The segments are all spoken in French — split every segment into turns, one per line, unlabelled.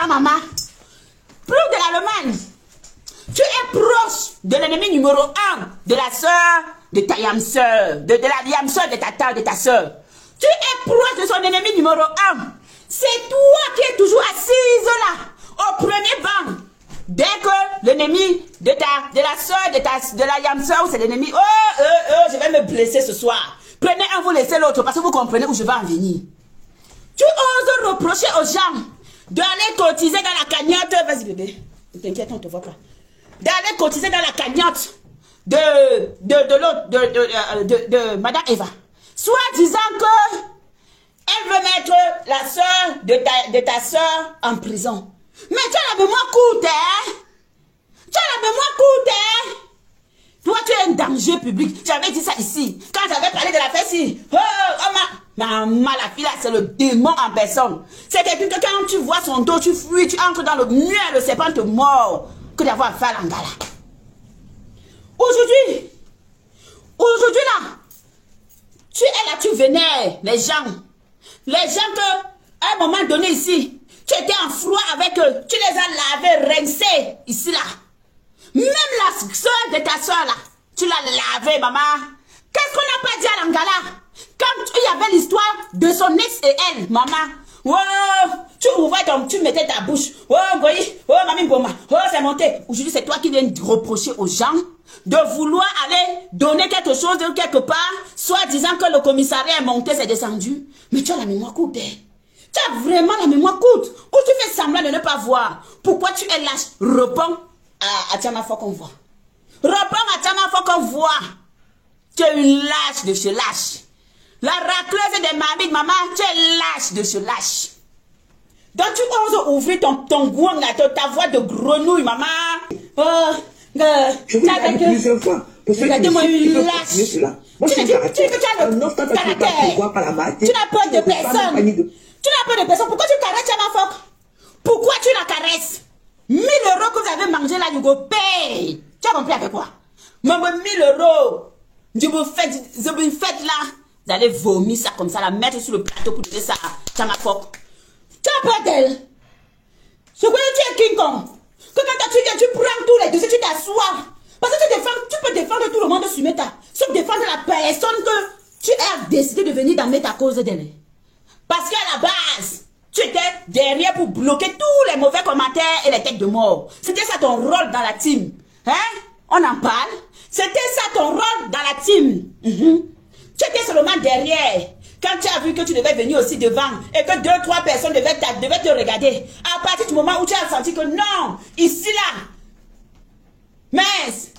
maman. Plus de l'Allemagne. Tu es proche de l'ennemi numéro 1 de la soeur de ta yam soeur, de la yam soeur de ta soeur. Tu es proche de son ennemi numéro 1. C'est toi qui es toujours assise là, au premier banc. Dès que l'ennemi de la soeur de la yam soeur, c'est l'ennemi, je vais me blesser ce soir. Prenez un, vous laissez l'autre, parce que vous comprenez où je vais en venir. Tu oses reprocher aux gens d'aller cotiser dans la cagnotte. Vas-y bébé, ne t'inquiète, on ne te voit pas. D'aller cotiser dans la cagnotte de Madame Eva. Soit disant que elle veut mettre la soeur de ta soeur en prison. Mais tu as la mémoire courte, hein? Tu as la mémoire courte, hein? Toi, tu es un danger public. J'avais dit ça ici. Quand j'avais parlé de la fête ici. Maman, la fille là, c'est le démon en personne. C'est quelqu'un que quand tu vois son dos, tu fuis, tu entres dans le mur, le serpent te mord. Que d'avoir fait l'angala. Aujourd'hui là, tu es là, tu vénères les gens. Les gens que, à un moment donné ici, tu étais en froid avec eux. Tu les as lavés, rincés, ici là. Même la soeur de ta soeur là, tu l'as lavée, maman. Qu'est-ce qu'on n'a pas dit à l'angala? Quand il y avait l'histoire de son ex et elle, maman. Oh, tu ouvrais donc, tu mettais ta bouche. Oh, Goyi, oh, Mamie Boma, oh, c'est monté. Aujourd'hui, c'est toi qui viens reprocher aux gens de vouloir aller donner quelque chose de quelque part, soit disant que le commissariat est monté, c'est descendu. Mais tu as la mémoire courte. Tu as vraiment la mémoire courte. Ou tu fais semblant de ne pas voir. Pourquoi tu es lâche? Réponds à Tiama, faut qu'on voit. Réponds à Tiama, faut qu'on voit. Tu es une lâche de chez lâche. La racleuse des mamies, maman, tu es lâche de ce lâche. Donc tu oses ouvrir ton gouan, ta voix de grenouille, maman. Oh,
je vous l'ai dit plusieurs fois.
Regardez-moi une lâche. Tu as le caractère. Tu n'as peur de personne. Tu n'as peur de personne. Pourquoi tu caresses ma Foc? Pourquoi tu la caresses? 1000 € que vous avez mangé là, vous go paye. Tu as compris avec quoi? Même 1000 €. Je vous faites là. Vous allez vomir ça comme ça, la mettre sur le plateau pour donner ça à ma Foc. Tu as peur d'elle. Je crois que tu es King Kong. Que quand tu viens, tu prends tous les dossiers, tu t'assois. Parce que tu peux défendre tout le monde sur Meta. Sauf défendre la personne que tu as décidé de venir dans Meta à cause d'elle. Parce qu'à la base, tu étais derrière pour bloquer tous les mauvais commentaires et les têtes de mort. C'était ça ton rôle dans la team. Hein? On en parle. C'était ça ton rôle dans la team. Tu étais seulement derrière. Quand tu as vu que tu devais venir aussi devant et que 2-3 personnes devaient te regarder, à partir du moment où tu as senti que non, ici là, mais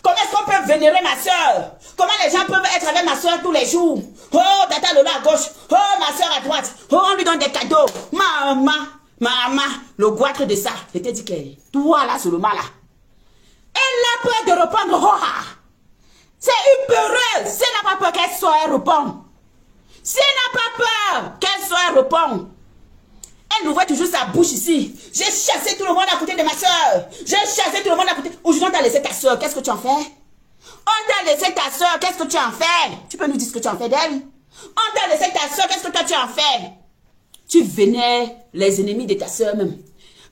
comment est-ce qu'on peut vénérer ma soeur? Comment les gens peuvent être avec ma soeur tous les jours? Oh, Tata Lola à gauche, oh, ma soeur à droite, oh, on lui donne des cadeaux. Maman, le goitre de ça. Je t'ai dit que toi là, seulement là, elle a peur de répondre. Oh, c'est une peureuse. Si elle n'a pas peur qu'elle soit, elle répond. Si elle n'a pas peur qu'elle soit, elle répond. Elle ouvre toujours sa bouche ici. J'ai chassé tout le monde à côté de ma soeur. J'ai chassé tout le monde à côté. Aujourd'hui, on t'a laissé ta soeur. Qu'est-ce que tu en fais? On t'a laissé ta soeur. Qu'est-ce que tu en fais? Tu peux nous dire ce que tu en fais d'elle? On t'a laissé ta soeur. Qu'est-ce que toi tu en fais? Tu vénères les ennemis de ta soeur même.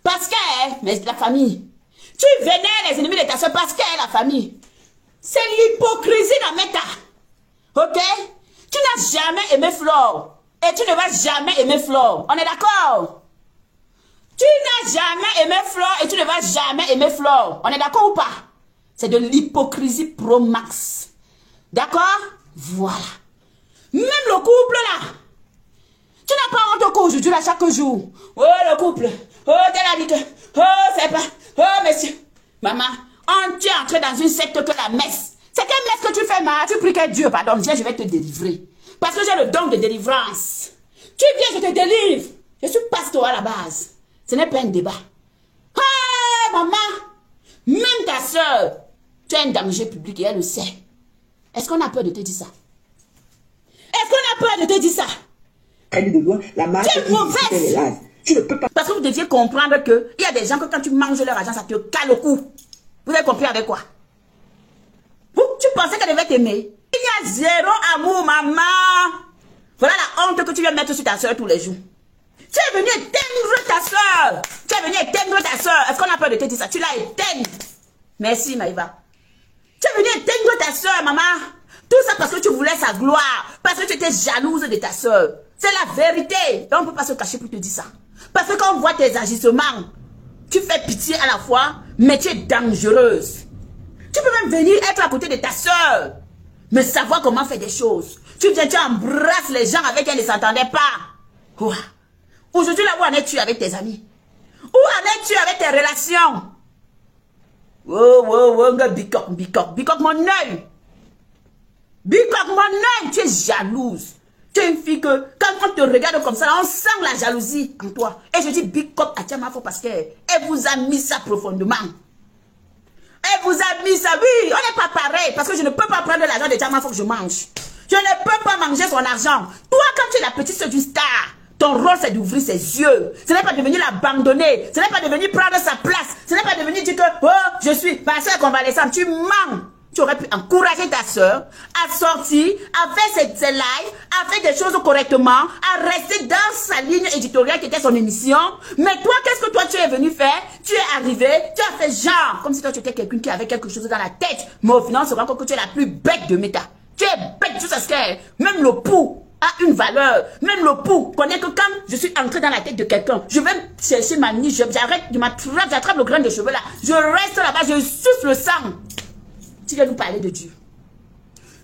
Parce qu'elle, mais la famille. Tu vénères les ennemis de ta soeur parce qu'elle est la famille. C'est l'hypocrisie dans Meta. Ok? Tu n'as jamais aimé Flore. Et tu ne vas jamais aimer Flore. On est d'accord? Tu n'as jamais aimé Flore et tu ne vas jamais aimer Flore. On est d'accord ou pas? C'est de l'hypocrisie pro max. D'accord? Voilà. Même le couple là. Tu n'as pas honte qu'aujourd'hui là chaque jour. Oh le couple. Oh t'es la dit. Oh c'est pas. Oh monsieur. Maman. Tu es entré dans une secte que la messe. C'est quelle messe que tu fais, ma? Tu pries que Dieu pardonne. Viens, je vais te délivrer. Parce que j'ai le don de délivrance. Tu viens, je te délivre. Je suis pasteur à la base. Ce n'est pas un débat. Ah, maman. Même ta soeur, tu es un danger public et elle le sait. Est-ce qu'on a peur de te dire ça? Est-ce qu'on a peur de te dire ça? Tu es mauvaise.
Tu ne peux pas.
Parce que vous deviez comprendre qu'il y a des gens que quand tu manges leur argent, ça te cale au cou. Vous avez compris avec quoi? Tu pensais qu'elle devait t'aimer? Il y a zéro amour, maman. Voilà la honte que tu viens mettre sur ta soeur tous les jours. Tu es venu éteindre ta soeur. Tu Tu es venu éteindre ta soeur. Est-ce qu'on a peur de te dire ça? Tu l'as éteinte. Merci, Maïva. Tu es venu éteindre ta soeur, maman. Tout ça parce que tu voulais sa gloire. Parce que tu étais jalouse de ta soeur. C'est la vérité. Et on ne peut pas se cacher pour te dire ça. Parce que quand on voit tes agissements, tu fais pitié à la fois, mais tu es dangereuse. Tu peux même venir être à côté de ta soeur, mais savoir comment faire des choses. Tu viens, tu embrasses les gens avec qui elle ne s'entendait pas. Wow. Aujourd'hui, là, où en es-tu avec tes amis? Où en es-tu avec tes relations? Oh, bicoque mon œil. Bicoque mon œil, tu es jalouse. Tu es une fille que, quand on te regarde comme ça, on sent la jalousie en toi. Et je dis bicoque à Tiamafo parce qu'elle vous a mis ça profondément. Elle vous a mis ça, oui, on n'est pas pareil, parce que je ne peux pas prendre l'argent de Tiamafo que je mange. Je ne peux pas manger son argent. Toi, quand tu es la petite soeur d'une star, ton rôle c'est d'ouvrir ses yeux. Ce n'est pas de venir l'abandonner. Ce n'est pas de venir prendre sa place. Ce n'est pas de venir dire que, oh, je suis ma soeur convalescente. Tu mens. Tu aurais pu encourager ta soeur à sortir, à faire ses lives, à faire des choses correctement, à rester dans sa ligne éditoriale qui était son émission. Mais toi, qu'est-ce que toi tu es venu faire? Tu es arrivé, tu as fait genre, comme si toi tu étais quelqu'un qui avait quelque chose dans la tête. Mais au final, on se rend compte que tu es la plus bête de méta. Tu es bête, tu sais ce qu'est. Même le pouls a une valeur. Même le pouls connaît que quand je suis entré dans la tête de quelqu'un, je vais chercher ma niche, j'arrête, j'attrape le grain de cheveux là, je reste là-bas, je suce le sang. Tu viens nous parler de Dieu.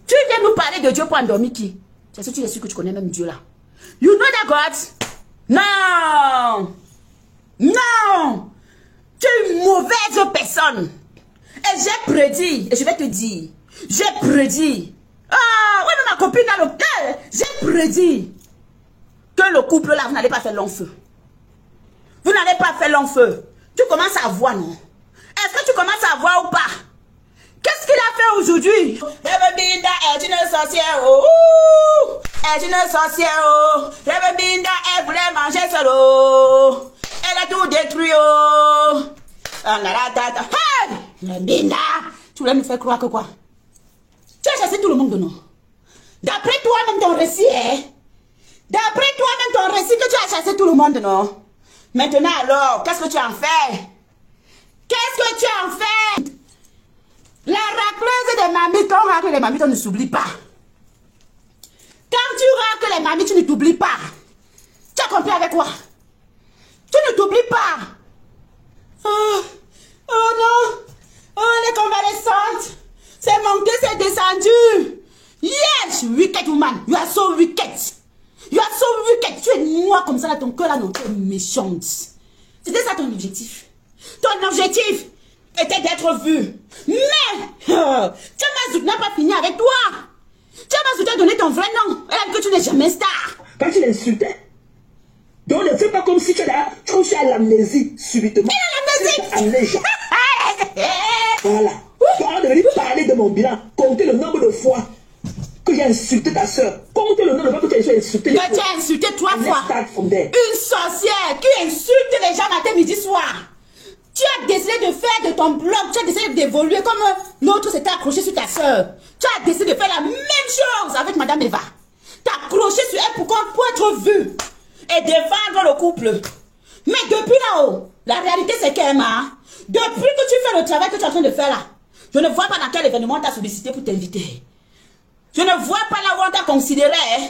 Tu viens nous parler de Dieu pour endormir qui? C'est sûr que tu es sûr que tu connais même Dieu là. You know that God? Non! Non! Tu es une mauvaise personne. Et j'ai prédit, et je vais te dire, j'ai prédit. Ah, ouais, ma copine dans le cœur, j'ai prédit que le couple là, vous n'allez pas faire long feu. Vous n'allez pas faire long feu. Tu commences à voir, non? Est-ce que tu commences à voir ou pas? Qu'est-ce qu'il a fait aujourd'hui? Rebebinda est une sorcière, oh! Est une sorcière, oh! Rebebinda, elle voulait manger seule, oh! Elle a tout détruit, oh! Hey! Rebebinda! Tu voulais nous faire croire que quoi? Tu as chassé tout le monde, non? D'après toi-même ton récit, hein? D'après toi-même ton récit que tu as chassé tout le monde, non? Maintenant alors, qu'est-ce que tu en fais? Qu'est-ce que tu en fais? La racleuse des mamies, quand on racle les mamies, on ne s'oublie pas. Quand tu racles les mamies, tu ne t'oublies pas. Tu as compris avec quoi? Tu ne t'oublies pas. Oh non. Oh, les convalescentes. C'est monté, c'est descendu. Yes, wicked woman. You are so wicked. You are so wicked. Tu es noire comme ça, là, ton cœur là, non, tu es méchante. C'était ça ton objectif. Ton objectif était d'être vu. Mais, Tiamazout n'a pas fini avec toi. Tiamazout t'a donné ton vrai nom. Elle a dit que tu n'es jamais star.
Quand tu l'insultais, donc ne fais pas comme si tu as l'amnésie subitement.
Il a l'amnésie.
Voilà. Tu as devenu parler de mon bilan. Compter le nombre de fois que j'ai insulté ta soeur. Compter le nombre de fois que tu as insulté.
Tu as insulté 3 fois. Une sorcière qui insulte les gens matin, midi, soir. Tu as décidé de faire de ton blog, tu as décidé d'évoluer comme l'autre s'était accroché sur ta soeur. Tu as décidé de faire la même chose avec Madame Eva. Tu as accroché sur elle pour être vue et défendre le couple. Mais depuis là-haut, la réalité c'est qu'Emma, depuis que tu fais le travail que tu es en train de faire là, je ne vois pas dans quel événement on t'a sollicité pour t'inviter. Je ne vois pas là où on t'a considéré. Hein?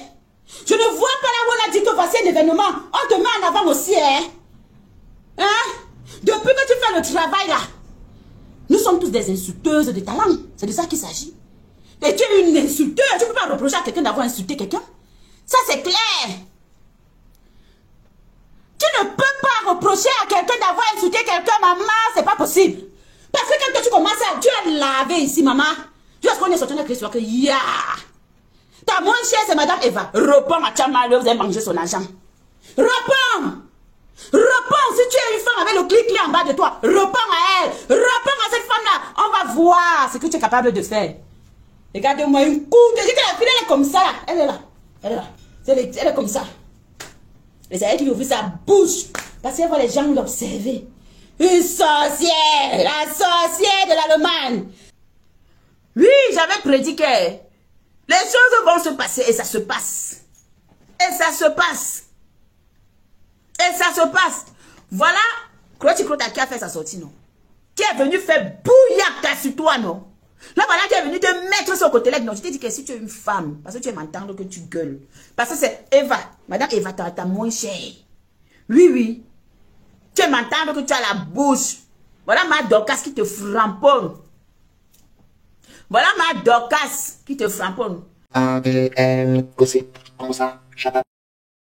Je ne vois pas là où on a dit que voici un événement. On te met en avant aussi. Hein? Depuis que tu fais le travail là, nous sommes tous des insulteuses de talent. C'est de ça qu'il s'agit. Et tu es une insulteuse. Tu ne peux pas reprocher à quelqu'un d'avoir insulté quelqu'un. Ça c'est clair. Tu ne peux pas reprocher à quelqu'un d'avoir insulté quelqu'un, maman. C'est pas possible. Parce que quand tu commences à... Tu as lavé ici, maman. Tu vois ce qu'on est sorti de la question que... Ya! Ta moins chère, c'est Madame Eva. Réponds à Tchamalou, vous avez mangé son argent. Réponds! Réponds, si tu es une femme avec le clic en bas de toi, réponds à elle, réponds à cette femme-là, on va voir ce que tu es capable de faire. Regardez-moi une coup, la fille elle est comme ça, elle est là, elle est comme ça. Et c'est elle qui ouvre sa bouche, parce qu'elle voit les gens l'observer. Une sorcière, la sorcière de l'Allemagne. Oui, j'avais prédit que les choses vont se passer et ça se passe. Et ça se passe. Et ça se passe. Voilà Crotty qui a fait sa sortie, non? Qui est venu faire bouillard sur toi, non? Là, voilà, qui est venu te mettre sur le côté là, non, je t'ai dit que si tu es une femme, parce que tu aimes entendre que tu gueules, parce que c'est Eva, madame Eva, t'as moins cher. Oui, oui. Tu aimes entendre que tu as la bouche. Voilà ma Dorcas qui te framponne. Voilà ma Dorcas qui te framponne.
ADN, gossip, comme ça,